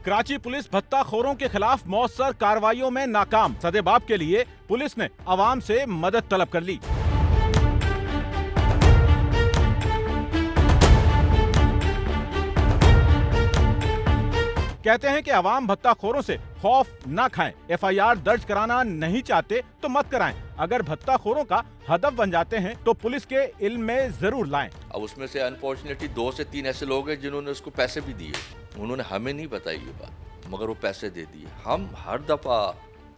Karachi police भत्ताखोरों के खिलाफ मौसर कार्रवाइयों में नाकाम। सदेबाप के लिए पुलिस ने आवाम से मदद तलब कर ली। कहते हैं कि आवाम भत्ताखोरों से खौफ न खाएं। एफआईआर दर्ज कराना नहीं चाहते तो मत कराएं। अगर भत्ताखोरों का हदफ बन जाते हैं तो पुलिस के इल्म में जरूर लाएं। अब उसमें से अनफॉर्चुनेटली 2 से 3 ऐसे लोग हैं जिन्होंने उसको पैसे भी दिए। उन्होंने हमें नहीं बताई ये बात, मगर वो पैसे दे दिए। हम हर दफ़ा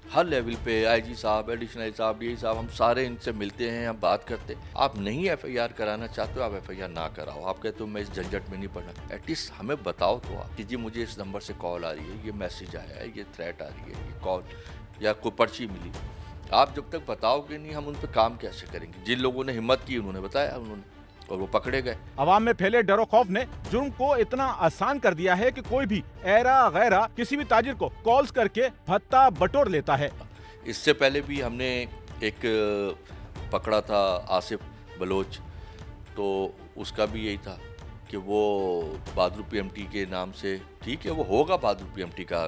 हर लेवल पे आईजी साहब, एडिशनल साहब, डीआई साहब, हम सारे इनसे मिलते हैं, हम बात करते हैं। आप नहीं एफआईआर कराना चाहते हो, आप एफआईआर ना कराओ। आप कहते हो मैं इस झंझट में नहीं पड़ना, एटलीस्ट हमें बताओ तो आप कि जी मुझे इस नंबर से कॉल आ रही है, ये मैसेज आया है, ये थ्रेट आ रही है, ये कॉल या कोई पर्ची मिली। आप जब तक बताओगे नहीं, हम उन पर काम कैसे करेंगे? जिन लोगों ने हिम्मत की उन्होंने बताया, उन्होंने और वो पकड़े गए। अवाम में फैले डरो खौफ ने जुर्म को इतना आसान कर दिया है कि कोई भी ऐरा गैरा किसी भी ताजिर को कॉल्स करके भत्ता बटोर लेता है। इससे पहले भी हमने एक पकड़ा था आसिफ बलोच, तो उसका भी यही था कि वो बहादुर पीएमटी के नाम से, ठीक है वो होगा बहादुर पीएमटी का,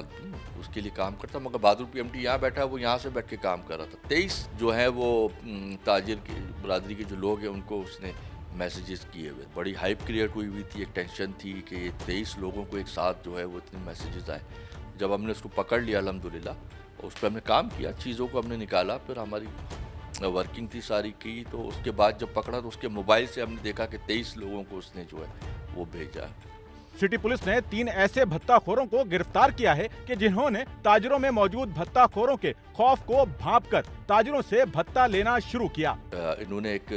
उसके लिए काम करता, मगर बहादुर पीएमटी यहाँ बैठा है, वो यहाँ से बैठ के काम कर रहा था। 23 जो है वो ताजिर की बरादरी के जो लोग हैं उनको उसने मैसेजेस किए हुए, बड़ी हाइप क्रिएट हुई थी, एक टेंशन थी कि ये 23 लोगों को एक साथ जो है वो इतने मैसेजेस आए। जब हमने उसको पकड़ लिया अल्हम्दुलिल्लाह, उस पर हमने काम किया, चीज़ों को हमने निकाला, फिर हमारी वर्किंग थी सारी की, तो उसके बाद जब पकड़ा तो उसके मोबाइल से हमने देखा कि 23 लोगों को उसने जो है वो भेजा। सिटी पुलिस ने 3 ऐसे भत्ताखोरों को गिरफ्तार किया है कि जिन्होंने ताजिरों में मौजूद भत्ताखोरों के खौफ को भांपकर ताजिरों से भत्ता लेना शुरू किया। इन्होंने एक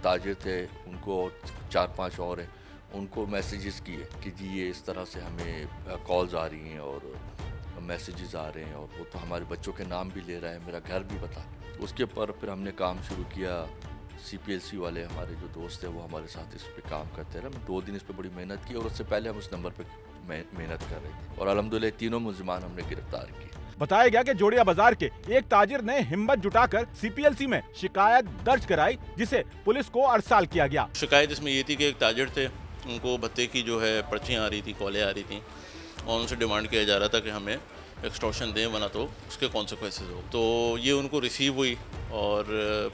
ताजिर थे, उनको 4-5 और हैं, उनको मैसेजेस किए कि जी ये इस तरह से हमें कॉल्स आ रही हैं और मैसेजेस आ रहे हैं, और वो तो हमारे बच्चों के नाम भी ले रहा है, मेरा घर भी बता। उसके पर फिर हमने काम शुरू किया। CPLC वाले हमारे जो दोस्त हैं वो हमारे साथ इस पे काम करते रहे। 2 दिन इस पे बड़ी मेहनत की, और उससे पहले हम उस नंबर पे मेहनत कर रहे थे, और अल्हम्दुलिल्लाह तीनों मुल्जिमान हमने गिरफ्तार किए। बताया गया कि जोड़िया बाजार के एक ताजिर ने हिम्मत जुटाकर CPLC में शिकायत दर्ज कराई, जिसे पुलिस को अरसाल किया गया। शिकायत इसमें ये थी कि एक ताजिर थे, उनको भत्ते की जो है पर्चियाँ आ रही थी, कॉलें आ रही थी, और उनसे डिमांड किया जा रहा था कि हमें एक्सटॉर्शन दें, वरना तो उसके कॉन्सिक्वेंसेस हो। तो ये उनको रिसीव हुई, और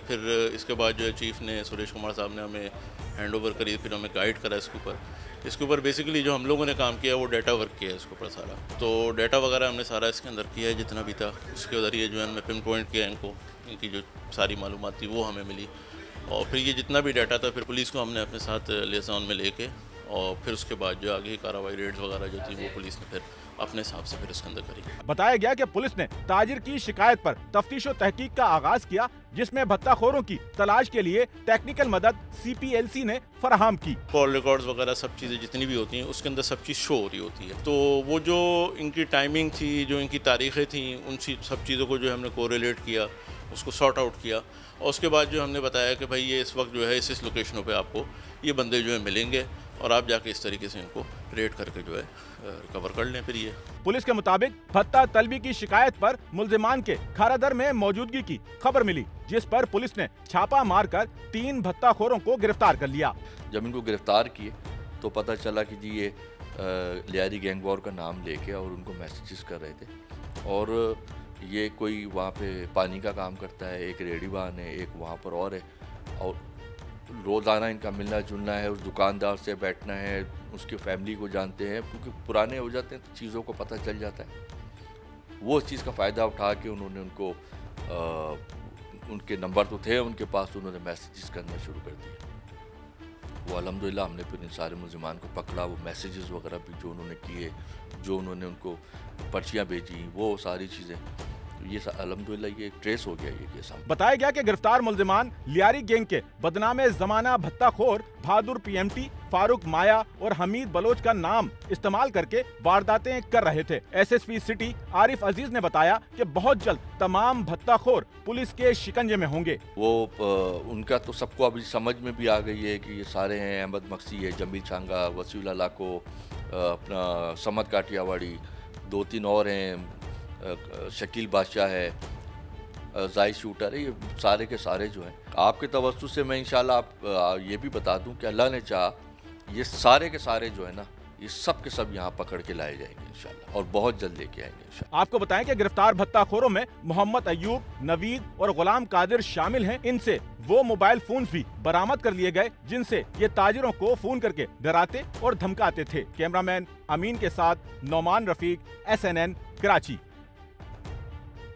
फिर इसके बाद जो है चीफ़ ने, सुरेश कुमार साहब ने हमें हैंड ओवर करी, फिर हमें गाइड करा इसके ऊपर बेसिकली जो हम लोगों ने काम किया वो डाटा वर्क किया है इसके ऊपर सारा। तो डाटा वगैरह हमने सारा इसके अंदर किया है जितना भी था, उसके ज़रिए जो है हमने पिन पॉइंट किया इनको, इनकी जो सारी मालूमात थी वो हमें मिली, और फिर ये जितना भी डाटा था फिर पुलिस को हमने अपने साथ लियाज़न में लेके, और फिर उसके बाद जो आगे कार्रवाई रेड्स वगैरह जो थी वो पुलिस ने फिर अपने हिसाब से फिर उसके अंदर करी। बताया गया कि पुलिस ने ताजिर की शिकायत पर तफ्तीश और तहकीक का आगाज किया, जिसमें भत्ताखोरों की तलाश के लिए टेक्निकल मदद CPLC ने फराहम की। कॉल रिकॉर्ड्स वगैरह सब चीज़ें जितनी भी होती हैं उसके अंदर सब चीज़ शो हो रही होती है। तो वो जो इनकी टाइमिंग थी, जो इनकी तारीखें थी, उन सब चीज़ों को जो हमने कोरिलेट किया, उसको सॉर्ट आउट किया, और उसके बाद जो हमने बताया कि भाई ये इस वक्त जो है इस लोकेशनों पे आपको ये बंदे जो है मिलेंगे, और आप जाके इस तरीके से इनको रेड करके जो है रिकवर कर लें। फिर ये पुलिस के मुताबिक भत्ता तलबी की शिकायत पर मुल्जिमान के खारादर में मौजूदगी की खबर मिली, जिस पर पुलिस ने छापा मारकर 3 भत्ताखोरों को गिरफ्तार कर लिया। जब इनको गिरफ्तार किए तो पता चला कि जी ये लियारी गैंग वॉर का नाम लेके और उनको मैसेजेस कर रहे थे, और ये कोई वहाँ पे पानी का काम करता है, एक रेडीवान है, एक वहाँ पर और है, और रोज़ाना इनका मिलना जुलना है, उस दुकानदार से बैठना है, उसकी फैमिली को जानते हैं, क्योंकि पुराने हो जाते हैं तो चीज़ों को पता चल जाता है। वो उस चीज़ का फ़ायदा उठा के उन्होंने उनको उनके नंबर तो थे उनके पास, तो उन्होंने मैसेजेस करना शुरू कर दिए। वो अल्हम्दुलिल्लाह हमने फिर इन सारे मुल्जिमान को पकड़ा, वो मैसेजेस वगैरह भी जो उन्होंने किए, जो उन्होंने उनको पर्चियाँ भेजी, वो सारी चीज़ें, ये अल्हम्दुलिल्लाह ये ट्रेस हो गया ये केस। बताया गया कि गिरफ्तार मुल्जिमान लियारी गैंग के बदनामे जमाना भत्ताखोर बहादुर PMT, फारूक माया और हमीद बलोच का नाम इस्तेमाल करके वारदातें कर रहे थे। SSP सिटी आरिफ अजीज ने बताया कि बहुत जल्द तमाम भत्ताखोर पुलिस के शिकंजे में होंगे। वो उनका तो सबको अभी समझ में भी आ गई है कि ये सारे हैं, अहमद मक्सी है, जमील छांगा, वसीउल्लाह लाको, अपना समद काठियावाड़ी, 2-3 और हैं, शकील बादशाह है, जाई शूटर है, ये सारे के सारे जो हैं। आपके तवज्जुह से मैं इंशाल्लाह आप ये भी बता दूं कि अल्लाह ने चाहा ये सारे के सारे जो है ना ये सब के सब यहाँ पकड़ के लाए जाएंगे इंशाल्लाह, और बहुत जल्द लेके आएंगे इंशाल्लाह। आपको बताएं कि गिरफ्तार भत्ताखोरों में मोहम्मद अयूब, नवीद और गुलाम कादिर शामिल हैं। इनसे वो मोबाइल फोन भी बरामद कर लिए गए जिनसे ये ताजिरों को फोन करके डराते और धमकाते थे। कैमरामैन अमीन के साथ Nauman Rafiq, SNN Karachi.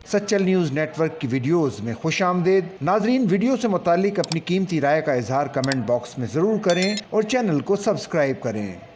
Sachal news network की वीडियोस में खुशामदीद। नाजरीन, वीडियो से मुतालिक अपनी कीमती राय का इजहार कमेंट बॉक्स में ज़रूर करें और चैनल को सब्सक्राइब करें।